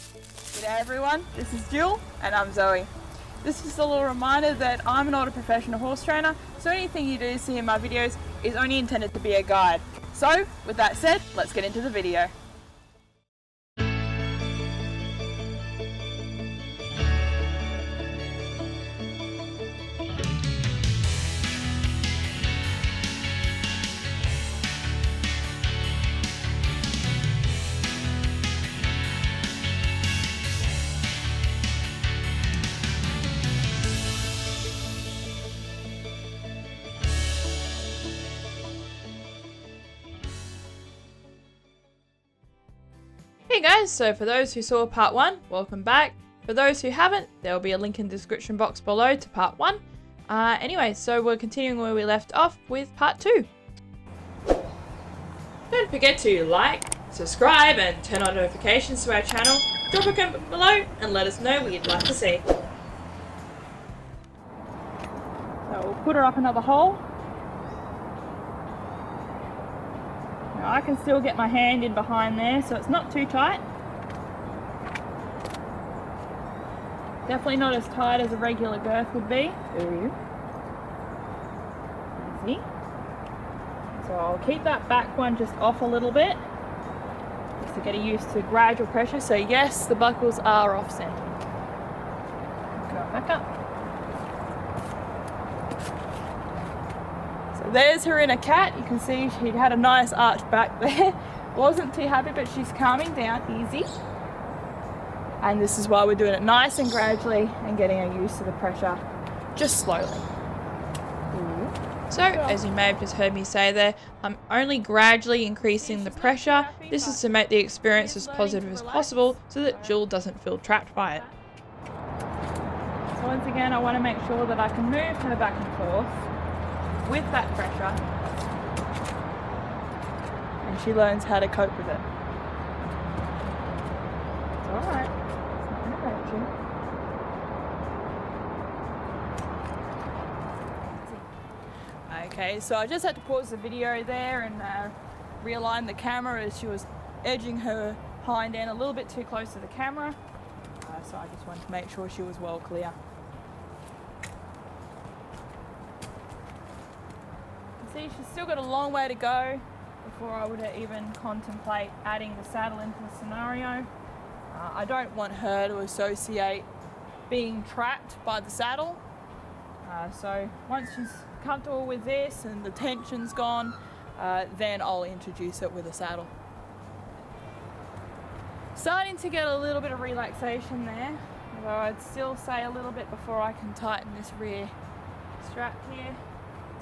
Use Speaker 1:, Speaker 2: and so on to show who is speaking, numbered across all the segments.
Speaker 1: G'day everyone, this is Jill and I'm Zoe. This is a little reminder that I'm not a professional horse trainer, so anything you do see in my videos is only intended to be a guide. So, with that said, let's get into the video.
Speaker 2: Hey guys, so for those who saw part 1, welcome back. For those who haven't, there will be a link in the description box below to part 1. Anyway, so we're continuing where we left off with part 2. Don't forget to like, subscribe and turn on notifications to our channel. Drop a comment below and let us know what you'd like to see.
Speaker 1: So we'll put her up another hole. Now I can still get my hand in behind there, so it's not too tight. Definitely not as tight as a regular girth would be. Easy. So I'll keep that back one just off a little bit, just to get used to gradual pressure. So yes, the buckles are off center. Go back up. So there's her inner cat. You can see she had a nice arch back there. Wasn't too happy, but she's calming down easy. And this is why we're doing it nice and gradually and getting her used to the pressure just slowly.
Speaker 2: So, as you may have just heard me say there, I'm only gradually increasing the pressure. This is to make the experience as positive as possible so that Jill doesn't feel trapped by it.
Speaker 1: So once again, I want to make sure that I can move her back and forth with that pressure, and she learns how to cope with it. It's alright, it's not going to hurt you. Okay, so I just had to pause the video there and realign the camera as she was edging her hind end a little bit too close to the camera. So I just wanted to make sure she was well clear. See, she's still got a long way to go before I would even contemplate adding the saddle into the scenario. I don't want her to associate being trapped by the saddle. So once she's comfortable with this and the tension's gone, then I'll introduce it with a saddle. Starting to get a little bit of relaxation there, although I'd still say a little bit before I can tighten this rear strap here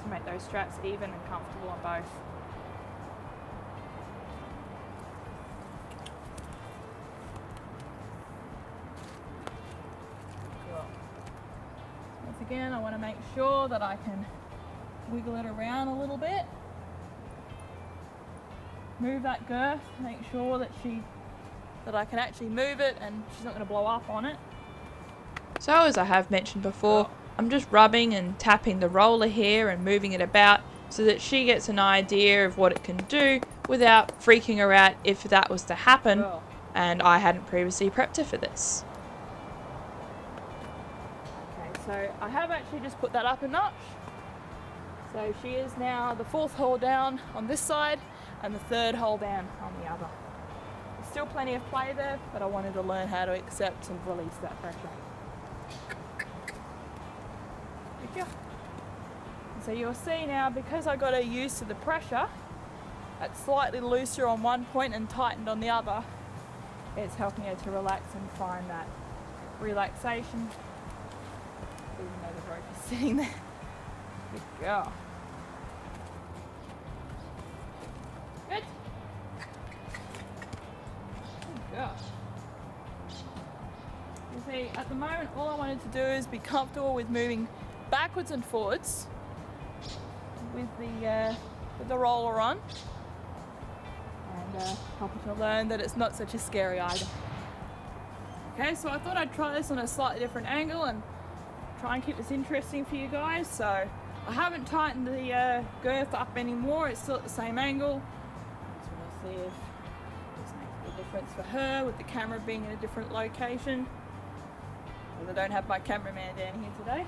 Speaker 1: to make those straps even and comfortable on both. Cool. Once again, I want to make sure that I can wiggle it around a little bit. Move that girth, make sure that I can actually move it and she's not going to blow up on it.
Speaker 2: So, as I have mentioned before, I'm just rubbing and tapping the roller here and moving it about so that she gets an idea of what it can do without freaking her out if that was to happen, and I hadn't previously prepped her for this.
Speaker 1: Okay, so I have actually just put that up a notch. So she is now the 4th hole down on this side and the 3rd hole down on the other. There's still plenty of play there, but I wanted to learn how to accept and release that pressure. So you'll see now, because I got her used to the pressure, it's slightly looser on one point and tightened on the other. It's helping her to relax and find that relaxation, even though the rope is sitting there. Good girl. Good. Good girl. You see, at the moment, all I wanted to do is be comfortable with moving backwards and forwards with the roller on, and help her to learn that it's not such a scary item. Okay, so I thought I'd try this on a slightly different angle and try and keep this interesting for you guys. So I haven't tightened the girth up anymore, it's still at the same angle. So we'll see if this makes a difference for her with the camera being in a different location. Because I don't have my cameraman down here today.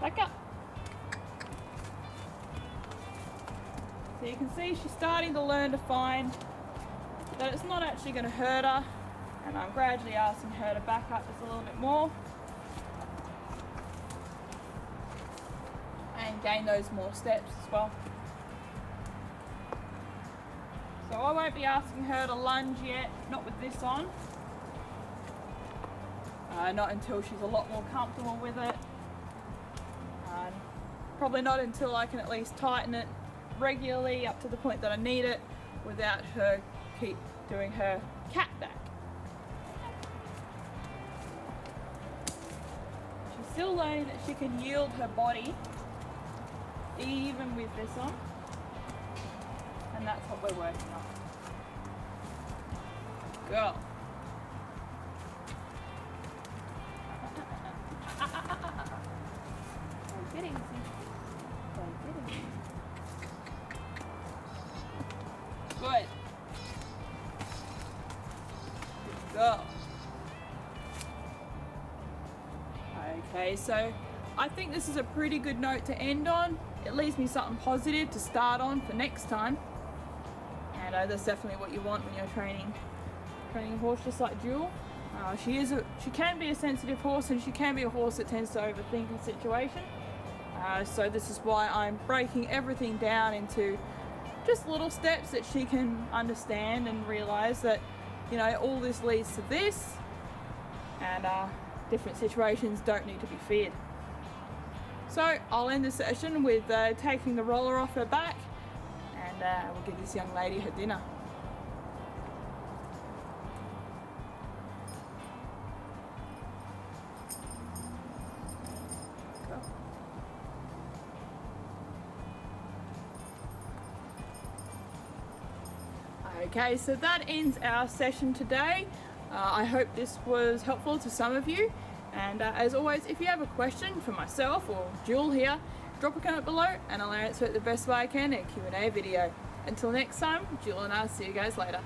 Speaker 1: Back up. So you can see she's starting to learn to find that it's not actually going to hurt her, and I'm gradually asking her to back up just a little bit more and gain those more steps as well. So I won't be asking her to lunge yet, not with this on. Not until she's a lot more comfortable with it. Probably not until I can at least tighten it regularly up to the point that I need it without her keep doing her cat back. She's still learning that she can yield her body even with this on, and that's what we're working on. Girl. Take it easy. Take it easy. Good. Good girl. Okay, so I think this is a pretty good note to end on. It leaves me something positive to start on for next time. And that's definitely what you want when you're training a horse just like Jewel. She can be a sensitive horse, and she can be a horse that tends to overthink a situation. So this is why I'm breaking everything down into just little steps that she can understand and realize that, you know, all this leads to this, and different situations don't need to be feared. So I'll end the session with taking the roller off her back, and we'll give this young lady her dinner. Okay, so that ends our session today. I hope this was helpful to some of you, and as always, if you have a question for myself or Jewel here, drop a comment below and I'll answer it the best way I can in a Q&A video. Until next time, Jewel and I'll see you guys later.